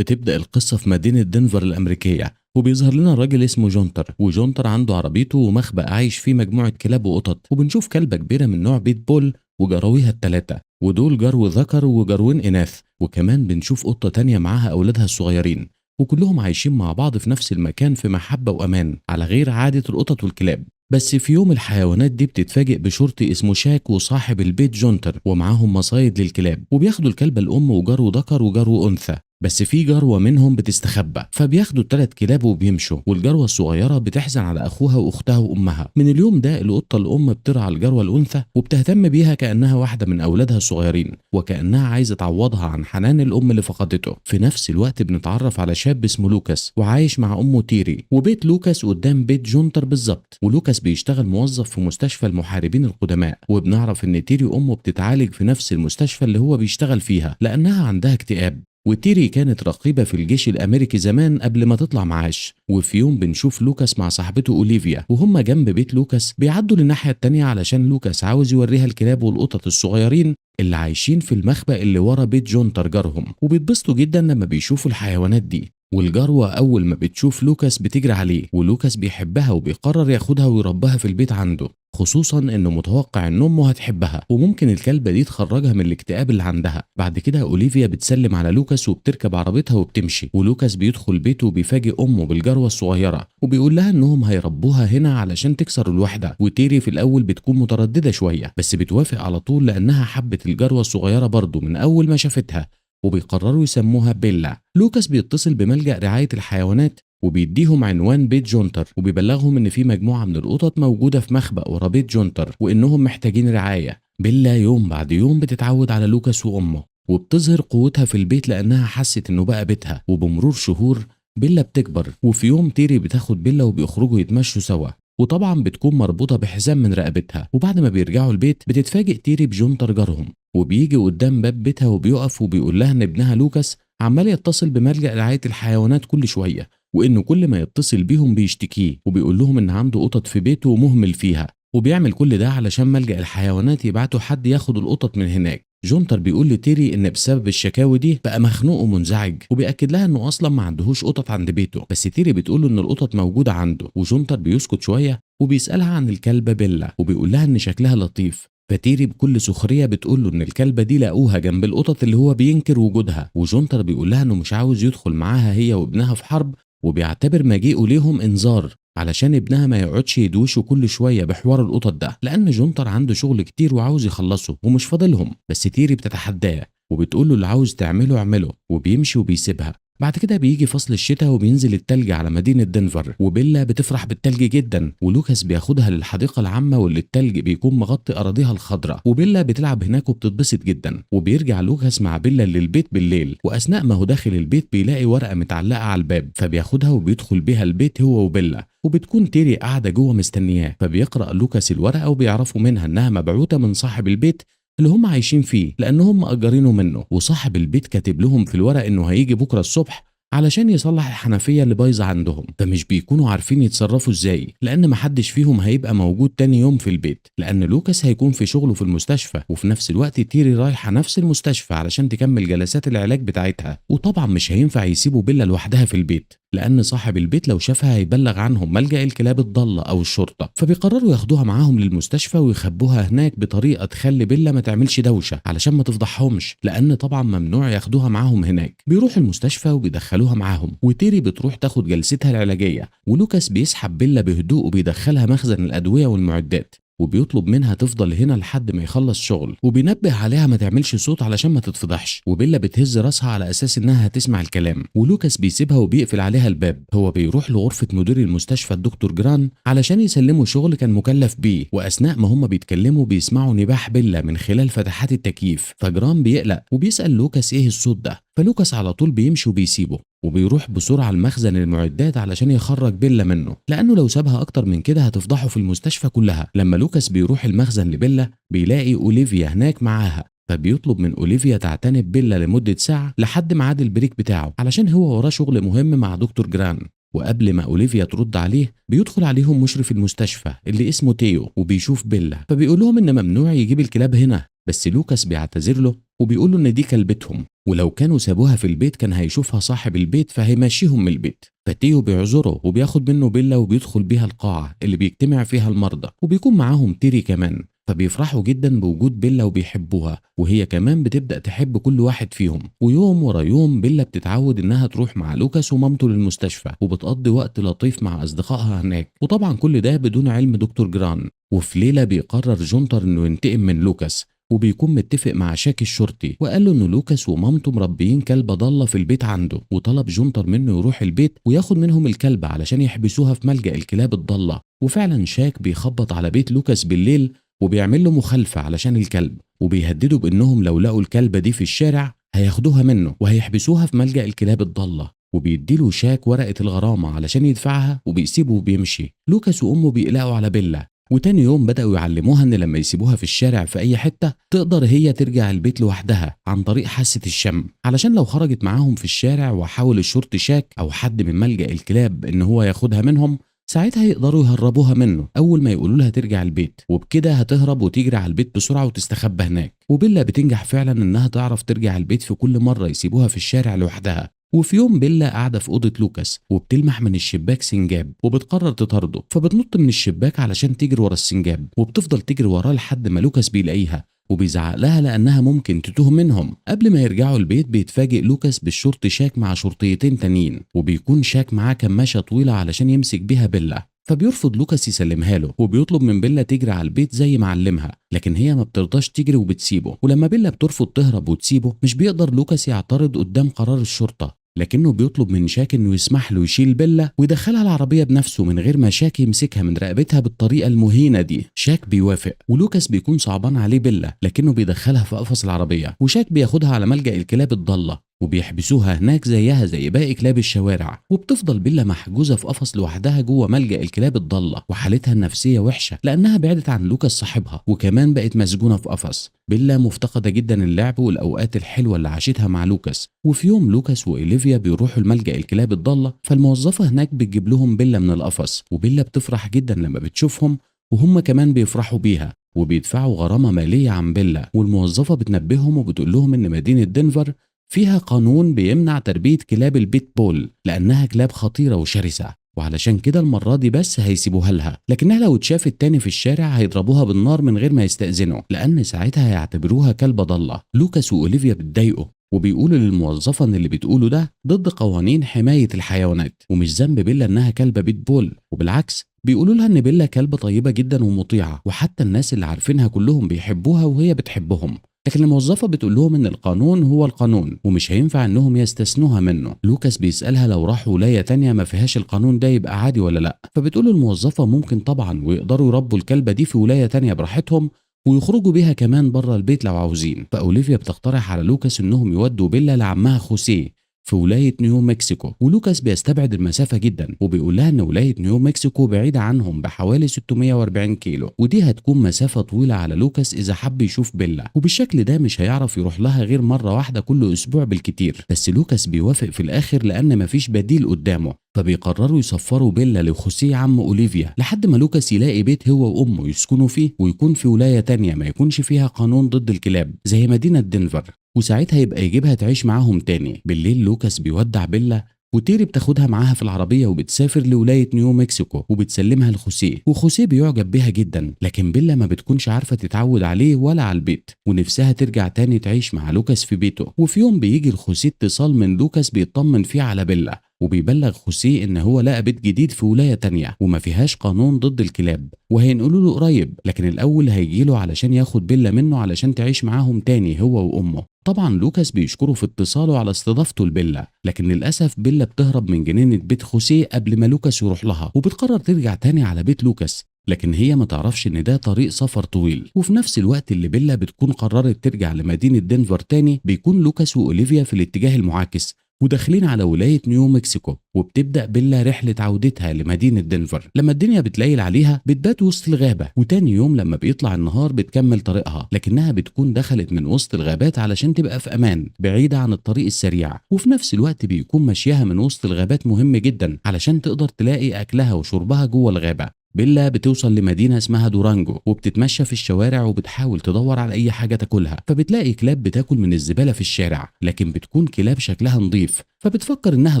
بتبدأ القصة في مدينة دنفر الأمريكية، وبيظهر لنا راجل اسمه جونتر، وجونتر عنده عربيته ومخبأ عايش فيه مجموعة كلاب وقطط، وبنشوف كلبة كبيرة من نوع بيت بول وجراويها التلاتة، ودول جرو ذكر وجروين إناث، وكمان بنشوف قطة تانية معاها أولادها الصغيرين، وكلهم عايشين مع بعض في نفس المكان في محبة وأمان على غير عادة القطط والكلاب. بس في يوم الحيوانات دي بتتفاجئ بشرطي اسمه شاك وصاحب البيت جونتر، ومعاهم مصايد للكلاب، وبياخدوا الكلبة الأم وجرو ذكر وجرو أنثى. بس في جروة منهم بتستخبى، فبياخدوا التلات كلاب وبيمشوا، والجروة الصغيرة بتحزن على أخوها وأختها وأمها. من اليوم ده القطة الأم بترعى الجروة الأنثى وبتهتم بيها كأنها واحدة من أولادها الصغيرين، وكأنها عايزة تعوضها عن حنان الأم اللي فقدته. في نفس الوقت بنتعرف على شاب اسمه لوكاس، وعايش مع أمه تيري، وبيت لوكاس قدام بيت جونتر بالظبط، ولوكاس بيشتغل موظف في مستشفى المحاربين القدماء. وبنعرف إن تيري أمه بتتعالج في نفس المستشفى اللي هو بيشتغل فيها لأنها عندها اكتئاب. وتيري كانت رقيبة في الجيش الأمريكي زمان قبل ما تطلع معاش. وفي يوم بنشوف لوكاس مع صاحبته أوليفيا وهم جنب بيت لوكاس، بيعدوا للناحية التانية علشان لوكاس عاوز يوريها الكلاب والقطط الصغيرين اللي عايشين في المخبأ اللي ورا بيت جونتر جارهم، وبيتبسطوا جدا لما بيشوفوا الحيوانات دي. والجروة أول ما بتشوف لوكاس بتجري عليه، ولوكاس بيحبها وبيقرر ياخدها ويربها في البيت عنده، خصوصا انه متوقع ان امه هتحبها وممكن الكلبه دي تخرجها من الاكتئاب اللي عندها. بعد كده اوليفيا بتسلم على لوكاس وبتركب عربيتها وبتمشي، ولوكاس بيدخل بيته وبيفاجئ امه بالجروه الصغيره، وبيقول لها انهم هيربوها هنا علشان تكسر الوحده. وتيري في الاول بتكون متردده شويه، بس بتوافق على طول لانها حبت الجروه الصغيره برضه من اول ما شافتها، وبيقرروا يسموها بيلا. لوكاس بيتصل بملجأ رعاية الحيوانات وبيديهم عنوان بيت جونتر، وبيبلغهم ان في مجموعة من القطط موجودة في مخبأ ورا بيت جونتر وانهم محتاجين رعاية. بيلا يوم بعد يوم بتتعود على لوكاس وامه، وبتظهر قوتها في البيت لانها حست انه بقى بيتها. وبمرور شهور بيلا بتكبر، وفي يوم تيري بتاخد بيلا وبيخرجوا يتمشوا سوا، وطبعا بتكون مربوطة بحزام من رقبتها. وبعد ما بيرجعوا البيت بتتفاجئ تيري بجونتر جارهم، وبيجي قدام باب بيتها وبيقف وبيقول لها ان ابنها لوكاس عمال يتصل بملجأ رعاية الحيوانات كل شوية، وانه كل ما يتصل بيهم بيشتكيه وبيقول لهم ان عنده قطط في بيته ومهمل فيها، وبيعمل كل ده علشان ملجأ الحيوانات يبعتوا حد ياخد القطط من هناك. جونتر بيقول لتيري ان بسبب الشكاوي دي بقى مخنوق ومنزعج، وبيأكد لها انه اصلا ما عندهوش قطط عند بيته، بس تيري بتقول له ان القطط موجودة عنده. وجونتر بيسكت شوية وبيسألها عن الكلبة بيلا، وبيقول لها ان شكلها لطيف. فتيري بكل سخرية بتقول له ان الكلبة دي لقوها جنب القطط اللي هو بينكر وجودها. وجونتر بيقول لها انه مش عاوز يدخل معاها هي وابنها في حرب، وبيعتبر مجيئه ليهم انذار علشان ابنها ما يقعدش يدوشه كل شويه بحوار القطط ده، لان جونتر عنده شغل كتير وعاوز يخلصه ومش فاضلهم. بس تيري بتتحداه وبتقول له اللي عاوز تعمله اعمله، وبيمشي وبيسيبها. بعد كده بيجي فصل الشتاء وبينزل التلج على مدينة دنفر، وبيلا بتفرح بالتلج جدا، ولوكاس بياخدها للحديقة العامة واللي التلج بيكون مغطي أراضيها الخضراء، وبيلا بتلعب هناك وبتتبسط جدا. وبيرجع لوكاس مع بيلا للبيت بالليل، وأثناء ما هو داخل البيت بيلاقي ورقة متعلقة على الباب، فبياخدها وبيدخل بيها البيت هو وبيلا، وبتكون تيري قاعدة جوه مستنياه. فبيقرأ لوكاس الورقة وبيعرفوا منها إنها مبعوثة من صاحب البيت اللي هم عايشين فيه لأنهم مأجرينه منه، وصاحب البيت كاتب لهم في الورق إنه هيجي بكرة الصبح علشان يصلح الحنفية اللي بايظة عندهم. فمش بيكونوا عارفين يتصرفوا ازاي، لان محدش فيهم هيبقى موجود تاني يوم في البيت، لان لوكاس هيكون في شغله في المستشفى، وفي نفس الوقت تيري رايحة نفس المستشفى علشان تكمل جلسات العلاج بتاعتها. وطبعا مش هينفع يسيبوا بيلا لوحدها في البيت، لان صاحب البيت لو شافها هيبلغ عنهم ملجأ الكلاب الضالة او الشرطة. فبيقرروا ياخدوها معاهم للمستشفى ويخبوها هناك بطريقة تخلي بيلا ما تعملش دوشة علشان ما تفضحهمش، لان طبعا ممنوع ياخدوها معاهم هناك. بيروح المستشفى وبيدخلوها معاهم، وتيري بتروح تاخد جلستها العلاجية، ولوكاس بيسحب بيلا بهدوء وبيدخلها مخزن الأدوية والمعدات، وبيطلب منها تفضل هنا لحد ما يخلص شغل، وبينبه عليها ما تعملش صوت علشان ما تتفضحش. وبيلا بتهز راسها على اساس انها هتسمع الكلام، ولوكاس بيسيبها وبيقفل عليها الباب. هو بيروح لغرفة مدير المستشفى الدكتور جران علشان يسلموا شغل كان مكلف بيه، واثناء ما هم بيتكلموا بيسمعوا نباح بيلا من خلال فتحات التكييف. فجران بيقلق وبيسأل لوكاس ايه الصوت ده، فلوكاس على طول بيمشي وبيسيبه، وبيروح بسرعة لمخزن المعدات علشان يخرج بيلا منه، لأنه لو سابها أكتر من كده هتفضحه في المستشفى كلها. لما لوكاس بيروح المخزن لبيلا بيلاقي أوليفيا هناك معاها، فبيطلب من أوليفيا تعتني بيلا لمدة ساعة لحد ميعاد البريك بتاعه علشان هو وراه شغل مهم مع دكتور جران. وقبل ما أوليفيا ترد عليه بيدخل عليهم مشرف المستشفى اللي اسمه تيو وبيشوف بيلا، فبيقول لهم إن ممنوع يجيب الكلاب هنا، بس لوكاس بيعتذر له وبيقول له إن دي كلبتهم، ولو كانوا سابوها في البيت كان هيشوفها صاحب البيت فهيمشيهم من البيت. فتيو بيعذره وبياخد منه بيلا وبيدخل بيها القاعة اللي بيجتمع فيها المرضى، وبيكون معاهم تيري كمان، فبيفرحوا جدا بوجود بيلا وبيحبوها، وهي كمان بتبدأ تحب كل واحد فيهم. ويوم ورا يوم بيلا بتتعود انها تروح مع لوكاس ومامته للمستشفى، وبتقضي وقت لطيف مع اصدقائها هناك، وطبعا كل ده بدون علم دكتور جران. وفي ليلة بيقرر جونتر انه ينتقم من لوكاس، وبيكون متفق مع شاكي الشرطي وقال له ان لوكاس ومامته مربيين كلبة ضالة في البيت عنده، وطلب جونتر منه يروح البيت وياخد منهم الكلبة علشان يحبسوها في ملجأ الكلاب الضالة. وفعلا شاك بيخبط على بيت لوكاس بالليل وبيعمل له مخالفة علشان الكلب، وبيهددوا بانهم لو لقوا الكلبة دي في الشارع هياخدوها منه وهيحبسوها في ملجأ الكلاب الضالة، وبيديله شاك ورقة الغرامة علشان يدفعها وبيسيبه وبيمشي. لوكاس وامه بيقلقوا على بيلا، وتاني يوم بدأوا يعلموها ان لما يسيبوها في الشارع في اي حتة تقدر هي ترجع البيت لوحدها عن طريق حاسة الشم، علشان لو خرجت معاهم في الشارع وحاول الشرطي شاك او حد من ملجأ الكلاب ان هو ياخدها منهم ساعتها يقدروا يهربوها منه اول ما يقولوا لها ترجع البيت، وبكده هتهرب وتجري على البيت بسرعة وتستخبى هناك. وبيلا بتنجح فعلا انها تعرف ترجع البيت في كل مرة يسيبوها في الشارع لوحدها. وفي يوم بيلا قاعدة في أوضة لوكاس وبتلمح من الشباك سنجاب وبتقرر تطارده، فبتنط من الشباك علشان تجري ورا السنجاب، وبتفضل تجري وراه لحد ما لوكاس بيلاقيها وبيزعق لها لأنها ممكن تتوه منهم. قبل ما يرجعوا البيت بيتفاجئ لوكاس بالشرطي شاك مع شرطيتين تانيين، وبيكون شاك معاه كماشة طويلة علشان يمسك بيها بيلا، فبيرفض لوكاس يسلمها له وبيطلب من بيلا تجري على البيت زي ما علمها، لكن هي ما بترضاش تجري وبتسيبه. ولما بيلا بترفض تهرب وتسيبه مش بيقدر لوكاس يعترض قدام قرار الشرطة، لكنه بيطلب من شاك انه يسمح له يشيل بيلا ويدخلها العربيه بنفسه من غير ما شاك يمسكها من رقبتها بالطريقه المهينه دي. شاك بيوافق ولوكاس بيكون صعبان عليه بيلا، لكنه بيدخلها في قفص العربيه، وشاك بياخدها على ملجأ الكلاب الضاله وبيحبسوها هناك زيها زي باقي كلاب الشوارع. وبتفضل بيلا محجوزه في قفص لوحدها جوه ملجأ الكلاب الضاله، وحالتها النفسيه وحشه لانها بعدت عن لوكاس صاحبها وكمان بقت مسجونه في قفص. بيلا مفتقده جدا اللعب والاوقات الحلوه اللي عاشتها مع لوكاس. وفي يوم لوكاس وإوليفيا بيروحوا لملجأ الكلاب الضاله، فالموظفه هناك بتجيب لهم بيلا من القفص، وبيلا بتفرح جدا لما بتشوفهم وهم كمان بيفرحوا بيها وبيدفعوا غرامه ماليه عن بيلا. والموظفه بتنبههم وبتقول لهم ان مدينه دنفر فيها قانون بيمنع تربية كلاب البيت بول لأنها كلاب خطيرة وشرسة، وعلشان كده المرة دي بس هيسيبوها لها، لكنها لو اتشافت تاني في الشارع هيضربوها بالنار من غير ما يستأذنوا لأن ساعتها هيعتبروها كلبة ضالة. لوكاس وأوليفيا بتضايقوا وبيقولوا للموظفة ان اللي بتقوله ده ضد قوانين حماية الحيوانات ومش ذنب بيلا انها كلبة بيت بول، وبالعكس بيقولوا لها ان بيلا كلبة طيبة جدا ومطيعة وحتى الناس اللي عارفينها كلهم بيحبوها وهي بتحبهم. لكن الموظفة بتقول لهم ان القانون هو القانون ومش هينفع انهم يستثنوها منه. لوكاس بيسألها لو راحوا ولاية تانية ما فيهاش القانون ده يبقى عادي ولا لا، فبتقول الموظفة ممكن طبعا ويقدروا يربوا الكلبة دي في ولاية تانية براحتهم ويخرجوا بيها كمان بره البيت لو عاوزين. فأوليفيا بتقترح على لوكاس انهم يودوا بيلا لعمها خوسيه في ولاية نيو مكسيكو، ولوكاس بيستبعد المسافة جدا وبيقول لها ان ولاية نيو مكسيكو بعيدة عنهم بحوالي 640 كيلو، ودي هتكون مسافة طويلة على لوكاس اذا حب يشوف بيلا، وبالشكل ده مش هيعرف يروح لها غير مرة واحدة كل اسبوع بالكتير. بس لوكاس بيوافق في الاخر لان مفيش بديل قدامه، فبيقرروا يسفروا بيلا لخوسيه عم أوليفيا لحد ما لوكاس يلاقي بيت هو وامه يسكنوا فيه ويكون في ولاية تانية ما يكونش فيها قانون ضد الكلاب زي مدينة دنفر، وساعتها يبقى يجيبها تعيش معاهم تاني. بالليل لوكاس بيودع بيلا وتيري بتاخدها معاها في العربية وبتسافر لولاية نيو مكسيكو وبتسلمها لخوسيه، وخوسيه بيعجب بيها جدا، لكن بيلا ما بتكونش عارفة تتعود عليه ولا على البيت ونفسها ترجع تاني تعيش مع لوكاس في بيته. وفي يوم بيجي لخوسيه اتصال من لوكاس بيطمن فيه على بيلا وبيبلغ خوسيه ان هو لقى بيت جديد في ولاية تانية وما فيهاش قانون ضد الكلاب وهينقلوا له قريب، لكن الاول هيجيله علشان ياخد بيلا منه علشان تعيش معاهم تاني هو وامه. طبعا لوكاس بيشكره في اتصاله على استضافته لبيلا، لكن للاسف بيلا بتهرب من جنينة بيت خوسيه قبل ما لوكاس يروح لها وبتقرر ترجع تاني على بيت لوكاس، لكن هي ما تعرفش ان ده طريق سفر طويل. وفي نفس الوقت اللي بيلا بتكون قررت ترجع لمدينة دنفر تاني بيكون لوكاس وأوليفيا في الاتجاه المعاكس وداخلين على ولاية نيو مكسيكو، وبتبدأ بيلا رحلة عودتها لمدينة دنفر. لما الدنيا بتليل عليها بتبات وسط الغابة، وتاني يوم لما بيطلع النهار بتكمل طريقها، لكنها بتكون دخلت من وسط الغابات علشان تبقى في أمان بعيدة عن الطريق السريع، وفي نفس الوقت بيكون مشيها من وسط الغابات مهم جدا علشان تقدر تلاقي أكلها وشربها جوه الغابة. بيلا بتوصل لمدينة اسمها دورانجو، وبتتمشى في الشوارع وبتحاول تدور على أي حاجة تاكلها، فبتلاقي كلاب بتاكل من الزبالة في الشارع، لكن بتكون كلاب شكلها نظيف، فبتفكر إنها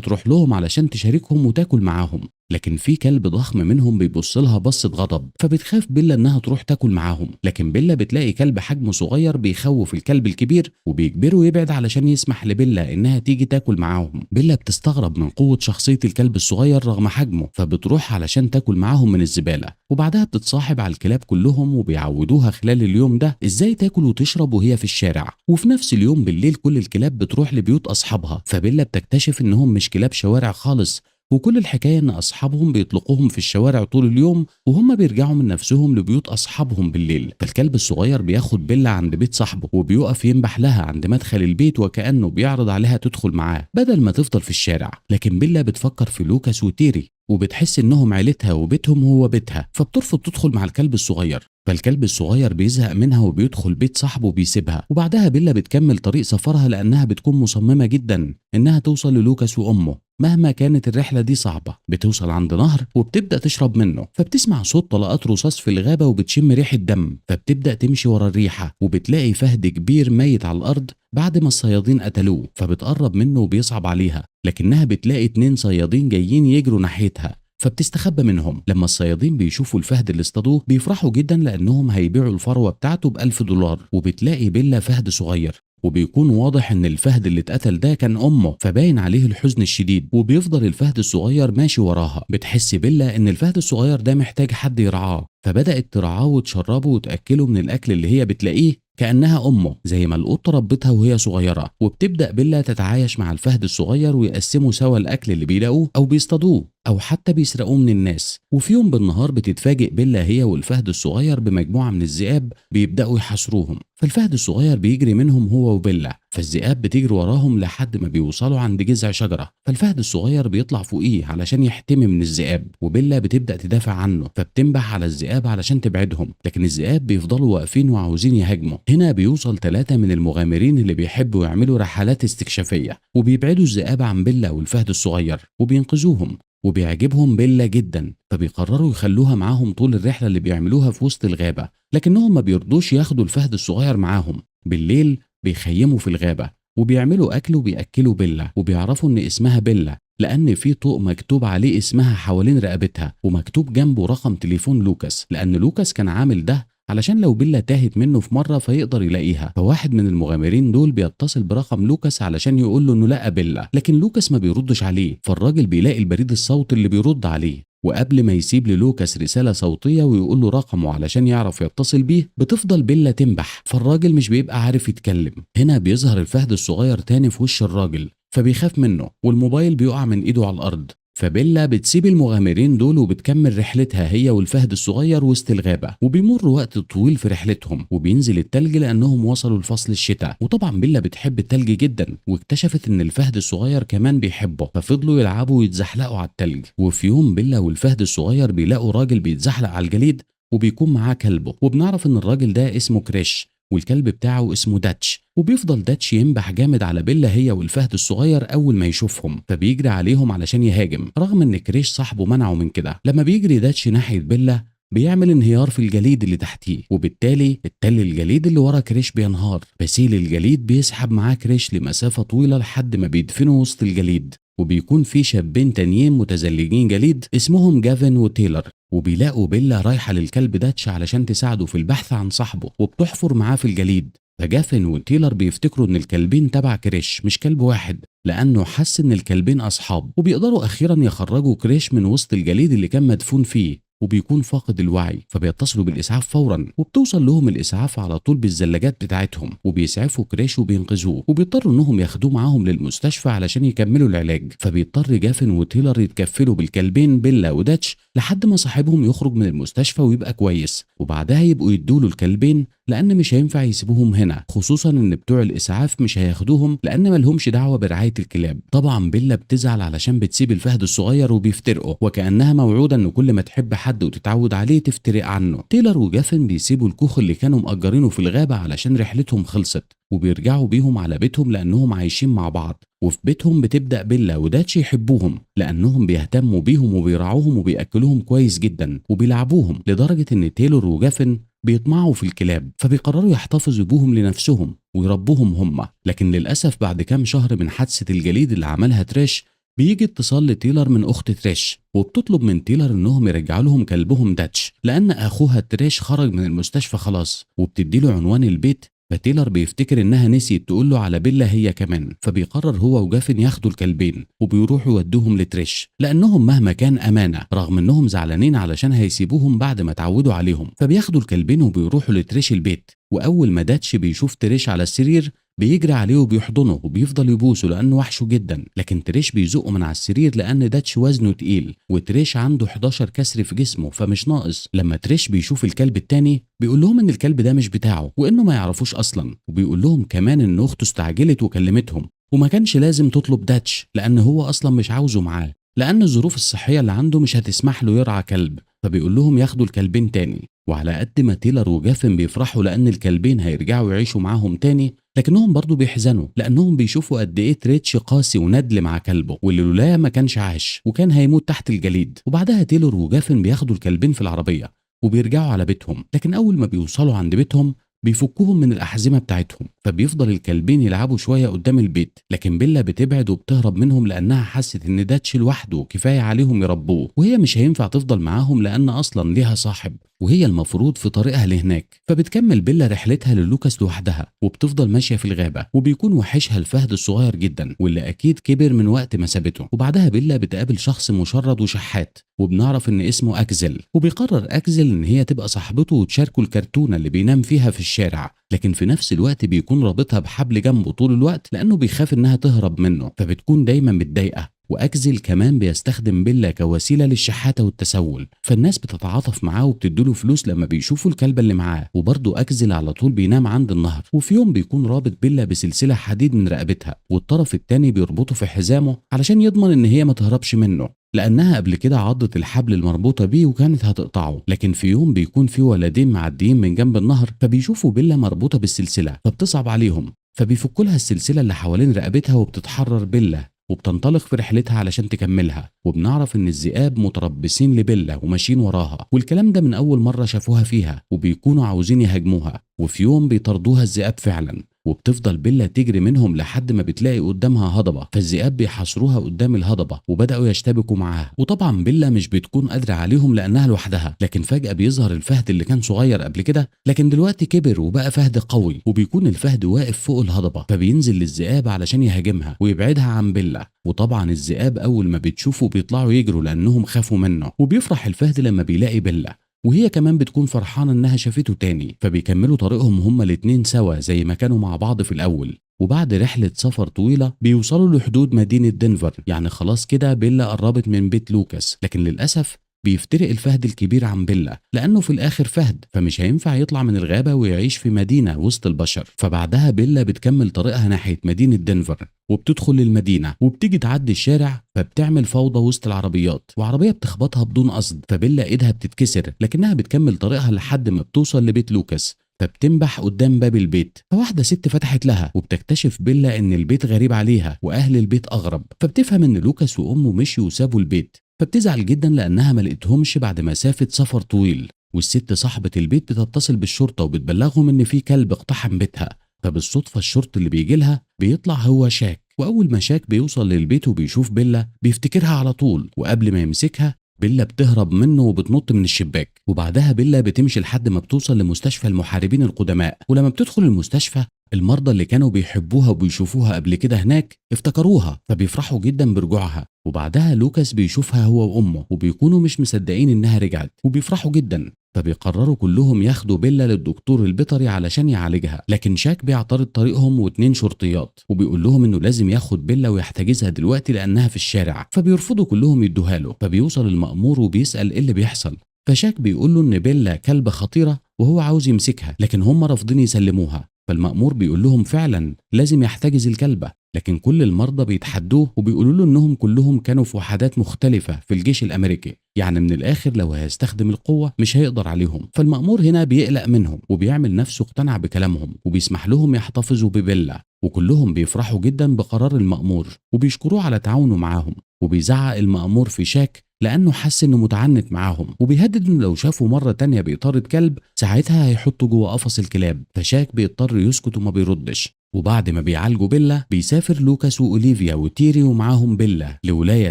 تروح لهم علشان تشاركهم وتاكل معاهم، لكن في كلب ضخم منهم بيبص لها بصة غضب، فبتخاف بيلا إنها تروح تاكل معاهم، لكن بيلا بتلاقي كلب حجمه صغير بيخوف الكلب الكبير وبيجبره يبعد علشان يسمح لبيلا إنها تيجي تاكل معاهم. بيلا بتستغرب من قوة شخصية الكلب الصغير رغم حجمه، فبتروح علشان تاكل معاهم من الزبالة، وبعدها بتتصاحب على الكلاب كلهم وبيعودوها خلال اليوم ده إزاي تاكل وتشرب وهي في الشارع. وفي نفس اليوم بالليل كل الكلاب بتروح لبيوت أصحابها، فبيلا بتكتشف إنهم مش كلاب شوارع خالص، وكل الحكاية إن أصحابهم بيطلقوهم في الشوارع طول اليوم، وهم بيرجعوا من نفسهم لبيوت أصحابهم بالليل. فالكلب الصغير بياخد بيلا عند بيت صاحبه وبيقف ينبح لها عند مدخل البيت وكأنه بيعرض عليها تدخل معاه بدل ما تفضل في الشارع، لكن بيلا بتفكر في لوكاس وتيري وبتحس إنهم عيلتها وبيتهم هو بيتها، فبترفض تدخل مع الكلب الصغير. فالكلب الصغير بيزهق منها وبيدخل بيت صاحبه وبيسيبها، وبعدها بيلا بتكمل طريق سفرها لأنها بتكون مصممة جدا إنها توصل للوكاس وأمه مهما كانت الرحلة دي صعبة. بتوصل عند نهر وبتبدأ تشرب منه، فبتسمع صوت طلقات رصاص في الغابة وبتشم ريحة دم، فبتبدأ تمشي ورا الريحة وبتلاقي فهد كبير ميت على الأرض بعد ما الصيادين قتلوه، فبتقرب منه وبيصعب عليها، لكنها بتلاقي 2 صيادين جايين يجروا ناحيتها، فبتستخبى منهم. لما الصيادين بيشوفوا الفهد اللي اصطادوه بيفرحوا جدا لأنهم هيبيعوا الفروة بتاعته ب1000 دولار، وبتلاقي بيلا فهد صغير، وبيكون واضح ان الفهد اللي اتقتل ده كان امه، فباين عليه الحزن الشديد، وبيفضل الفهد الصغير ماشي وراها. بتحس بيلا ان الفهد الصغير ده محتاج حد يرعاه، فبدأت ترعاه وتشربه وتأكله من الأكل اللي هي بتلاقيه كأنها أمه زي ما القطة ربتها وهي صغيرة. وبتبدأ بيلا تتعايش مع الفهد الصغير ويقسموا سوا الأكل اللي بيلاقوه أو بيصطادوه أو حتى بيسرقوه من الناس. وفي يوم بالنهار بتتفاجئ بيلا هي والفهد الصغير بمجموعة من الذئاب بيبدأوا يحاصروهم، فالفهد الصغير بيجري منهم هو وبيلا، فالذئاب بتجري وراهم لحد ما بيوصلوا عند جذع شجرة، فالفهد الصغير بيطلع فوقيه علشان يحتمي من الذئاب، وبيلا بتبدأ تدافع عنه، فبتنبح على الذئاب علشان تبعدهم، لكن الذئاب بيفضلوا واقفين وعاوزين يهاجموا. هنا بيوصل 3 من المغامرين اللي بيحبوا يعملوا رحلات استكشافية، وبيبعدوا الذئاب عن بيلا والفهد الصغير وبينقذوهم، وبيعجبهم بيلا جدا، فبيقرروا يخلوها معاهم طول الرحلة اللي بيعملوها في وسط الغابة، لكنهم ما بيرضوش ياخدوا الفهد الصغير معاهم. بالليل بيخيموا في الغابة وبيعملوا أكل وبيأكلوا بيلا، وبيعرفوا إن اسمها بيلا لأن في طوق مكتوب عليه اسمها حوالين رقبتها، ومكتوب جنبه رقم تليفون لوكاس، لأن لوكاس كان عامل ده علشان لو بيلا تاهت منه في مرة فيقدر يلاقيها. فواحد من المغامرين دول بيتصل برقم لوكاس علشان يقول له إنه لقى بيلا، لكن لوكاس ما بيردش عليه، فالراجل بيلاقي البريد الصوتي اللي بيرد عليه، وقبل ما يسيب للوكاس رسالة صوتية ويقول له رقمه علشان يعرف يتصل بيه بتفضل بيلا تنبح، فالراجل مش بيبقى عارف يتكلم. هنا بيظهر الفهد الصغير تاني في وش الراجل، فبيخاف منه والموبايل بيقع من ايده على الارض، فبيلا بتسيب المغامرين دول وبتكمل رحلتها هي والفهد الصغير وسط الغابة. وبيمر وقت طويل في رحلتهم وبينزل التلج لأنهم وصلوا لفصل الشتاء، وطبعا بيلا بتحب التلج جدا، واكتشفت إن الفهد الصغير كمان بيحبه، ففضلوا يلعبوا ويتزحلقوا على التلج. وفي يوم بيلا والفهد الصغير بيلاقوا راجل بيتزحلق على الجليد وبيكون معاه كلبه، وبنعرف إن الراجل ده اسمه كريش والكلب بتاعه اسمه داتش، وبيفضل داتش ينبح جامد على بيلا هي والفهد الصغير أول ما يشوفهم، فبيجري عليهم علشان يهاجم رغم إن كريش صاحبه منعه من كده. لما بيجري داتش ناحية بيلا بيعمل انهيار في الجليد اللي تحتيه، وبالتالي التل الجليد اللي ورا كريش بينهار، فسيل الجليد بيسحب معاه كريش لمسافة طويلة لحد ما بيدفنوا وسط الجليد. وبيكون في شابين تانيين متزلجين جليد اسمهم جافن وتيلر، وبيلاقوا بيلا رايحة للكلب داتش علشان تساعده في البحث عن صاحبه، وبتحفر معاه في الجليد. فجافن وتيلر بيفتكروا ان الكلبين تبع كريش مش كلب واحد، لانه حس ان الكلبين اصحاب، وبيقدروا اخيرا يخرجوا كريش من وسط الجليد اللي كان مدفون فيه وبيكون فاقد الوعي، فبيتصلوا بالإسعاف فورا، وبتوصل لهم الإسعاف على طول بالزلاجات بتاعتهم، وبيسعفوا كريش وبينقذوه، وبيضطروا انهم ياخدوه معاهم للمستشفى علشان يكملوا العلاج. فبيضطر جافن وتيلر يتكفلوا بالكلبين بيلا وداتش لحد ما صاحبهم يخرج من المستشفى ويبقى كويس، وبعدها يبقوا يدوله الكلبين لأن مش هينفع يسيبوهم هنا، خصوصا إن بتوع الإسعاف مش هياخدوهم لأن ملهمش دعوة برعاية الكلاب. طبعا بيلا بتزعل علشان بتسيب الفهد الصغير وبيفترقوا، وكأنها موعودة إن كل ما تحب حد وتتعود عليه تفترق عنه. تيلر وجافن بيسيبوا الكوخ اللي كانوا مأجرينه في الغابة علشان رحلتهم خلصت، وبيرجعوا بيهم على بيتهم لأنهم عايشين مع بعض. وفي بيتهم بتبدأ بيلا وداتشي يحبوهم لأنهم بيهتموا بيهم وبيراعوهم وبيأكلوهم كويس جدا وبيلعبوهم، لدرجة إن تايلور وجافن بيطمعوا في الكلاب، فبيقرروا يحتفظوا بيهم لنفسهم ويربوهم هم. لكن للأسف بعد كام شهر من حادثة الجليد اللي عملها تريش، بيجي اتصال لتيلر من أخت تريش وبتطلب من تيلر إنهم يرجعوا لهم كلبهم داتش، لأن أخوها تريش خرج من المستشفى خلاص، وبتديله عنوان البيت. فتيلر بيفتكر انها نسيت تقول له على بيلا هي كمان، فبيقرر هو وجافن ياخدوا الكلبين وبيروحوا يودوهم لتريش لانهم مهما كان امانه، رغم انهم زعلانين علشان هيسيبوهم بعد ما اتعودوا عليهم. فبياخدوا الكلبين وبيروحوا لتريش البيت، واول ما داتش بيشوف تريش على السرير بيجري عليه وبيحضنه وبيفضل يبوسه لانه وحشه جدا. لكن تريش بيزقه من على السرير لان داتش وزنه تقيل، وتريش عنده 11 كسر في جسمه فمش ناقص. لما تريش بيشوف الكلب التاني بيقول لهم ان الكلب ده مش بتاعه وانه ما يعرفوش اصلا، وبيقول لهم كمان ان اخته استعجلت وكلمتهم وما كانش لازم تطلب داتش لان هو اصلا مش عاوزه معاه، لان الظروف الصحيه اللي عنده مش هتسمح له يرعى كلب. فبيقول لهم ياخدوا الكلبين تاني. وعلى قد ما تيلر وجافن بيفرحوا لان الكلبين هيرجعوا يعيشوا معاهم تاني، لكنهم برضو بيحزنوا لانهم بيشوفوا قد ايه تريتش قاسي وندل مع كلبه، واللي لولا ما كانش عاش وكان هيموت تحت الجليد. وبعدها تيلر وجافن بياخدوا الكلبين في العربيه وبيرجعوا على بيتهم، لكن اول ما بيوصلوا عند بيتهم بيفكوهم من الأحزمة بتاعتهم. فبيفضل الكلبين يلعبوا شوية قدام البيت، لكن بيلا بتبعد وبتهرب منهم لأنها حست إن داتش لوحده كفاية عليهم يربوه، وهي مش هينفع تفضل معاهم لأن أصلا ليها صاحب وهي المفروض في طريقها لهناك. فبتكمل بيلا رحلتها للوكاس لوحدها وبتفضل ماشية في الغابة، وبيكون وحشها الفهد الصغير جدا واللي أكيد كبر من وقت ما سابته. وبعدها بيلا بتقابل شخص مشرد وشحات وبنعرف إن اسمه أكزل، وبيقرر أكزل إن هي تبقى صاحبته وتشاركوا الكرتونة اللي بينام فيها في الشارع، لكن في نفس الوقت بيكون رابطها بحبل جنبه طول الوقت لأنه بيخاف إنها تهرب منه، فبتكون دايما متضايقة. وأكزل كمان بيستخدم بيلا كوسيلة للشحاتة والتسول، فالناس بتتعاطف معاه وبتديله فلوس لما بيشوفوا الكلبة اللي معاه. وبرضه أكزل على طول بينام عند النهر، وفي يوم بيكون رابط بيلا بسلسلة حديد من رقبتها والطرف التاني بيربطه في حزامه علشان يضمن إن هي ما تهربش منه، لأنها قبل كده عضت الحبل المربوطة بيه وكانت هتقطعه. لكن في يوم بيكون في ولدين معديين من جنب النهر فبيشوفوا بيلا مربوطة بالسلسلة فبتصعب عليهم، فبيفكوا لها السلسلة اللي حوالين رقبتها وبتتحرر بيلا وبتنطلق في رحلتها علشان تكملها. وبنعرف ان الذئاب متربصين لبيلا وماشيين وراها، والكلام ده من اول مرة شافوها فيها وبيكونوا عاوزين يهاجموها. وفي يوم بيطردوها الذئاب فعلا، وبتفضل بيلا تجري منهم لحد ما بتلاقي قدامها هضبة، فالذئاب بيحاصروها قدام الهضبة وبدأوا يشتبكوا معاها. وطبعا بيلا مش بتكون قادرة عليهم لأنها لوحدها، لكن فجأة بيظهر الفهد اللي كان صغير قبل كده لكن دلوقتي كبر وبقى فهد قوي، وبيكون الفهد واقف فوق الهضبة فبينزل للذئاب علشان يهاجمها ويبعدها عن بيلا. وطبعا الذئاب أول ما بتشوفه بيطلعوا يجروا لأنهم خافوا منه، وبيفرح الفهد لما بيلاقي بيلا وهي كمان بتكون فرحانة انها شافته تاني، فبيكملوا طريقهم هما الاتنين سوا زي ما كانوا مع بعض في الاول. وبعد رحلة سفر طويلة بيوصلوا لحدود مدينة دنفر، يعني خلاص كده بيلا قربت من بيت لوكاس. لكن للأسف بيفترق الفهد الكبير عن بيلا لأنه في الآخر فهد فمش هينفع يطلع من الغابة ويعيش في مدينة وسط البشر. فبعدها بيلا بتكمل طريقها ناحية مدينة دنفر وبتدخل للمدينة وبتيجي تعدي الشارع فبتعمل فوضى وسط العربيات وعربية بتخبطها بدون قصد، فبيلا ايدها بتتكسر لكنها بتكمل طريقها لحد ما بتوصل لبيت لوكاس، فبتنبح قدام باب البيت فواحدة ست فتحت لها وبتكتشف بيلا ان البيت غريب عليها واهل البيت اغرب، فبتفهم ان لوكاس وامه مشيوا وسابوا البيت، فبتزعل جدا لانها ما لقيتهمش بعد مسافة سفر طويل. والست صاحبة البيت بتتصل بالشرطة وبتبلغهم ان في كلب اقتحم بيتها، فبالصدفة الشرطي اللي بيجي لها بيطلع هو شاك. واول ما شاك بيوصل للبيت وبيشوف بيلا بيفتكرها على طول، وقبل ما يمسكها بيلا بتهرب منه وبتنط من الشباك. وبعدها بيلا بتمشي لحد ما بتوصل لمستشفى المحاربين القدماء، ولما بتدخل المستشفى المرضى اللي كانوا بيحبوها وبيشوفوها قبل كده هناك افتكروها فبيفرحوا جدا برجوعها. وبعدها لوكاس بيشوفها هو وامه وبيكونوا مش مصدقين انها رجعت وبيفرحوا جدا، فبيقرروا كلهم ياخدوا بيلا للدكتور البيطري علشان يعالجها. لكن شاك بيعترض طريقهم واتنين شرطيات وبيقول لهم انه لازم ياخد بيلا ويحتجزها دلوقتي لانها في الشارع، فبيرفضوا كلهم يدوها له. فبيوصل المأمور وبيسأل ايه اللي بيحصل، فشاك بيقول له إن بيلا كلبة خطيرة وهو عاوز يمسكها، لكن هم رافضين يسلموها. فالمأمور بيقول لهم فعلا لازم يحتجز الكلبة، لكن كل المرضى بيتحدوه وبيقولوا له إنهم كلهم كانوا في وحدات مختلفة في الجيش الأمريكي، يعني من الآخر لو هيستخدم القوة مش هيقدر عليهم. فالمأمور هنا بيقلق منهم وبيعمل نفسه اقتنع بكلامهم وبيسمح لهم يحتفظوا ببيلا، وكلهم بيفرحوا جدا بقرار المأمور وبيشكروه على تعاونه معاهم. وبيزعق المأمور في شاك لأنه حس إنه متعنت معاهم، وبيهدد إنه لو شافوا مرة تانية بيطارد كلب ساعتها هيحطوا جوه قفص الكلاب. فشاك بيضطر يسكت وما بيردش. وبعد ما بيعالجوا بيلا بيسافر لوكاس وأوليفيا وتيري ومعاهم بيلا لولاية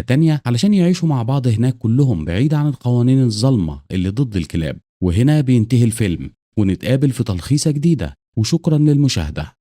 تانية علشان يعيشوا مع بعض هناك كلهم بعيد عن القوانين الظالمة اللي ضد الكلاب. وهنا بينتهي الفيلم، ونتقابل في تلخيصة جديدة، وشكرا للمشاهدة.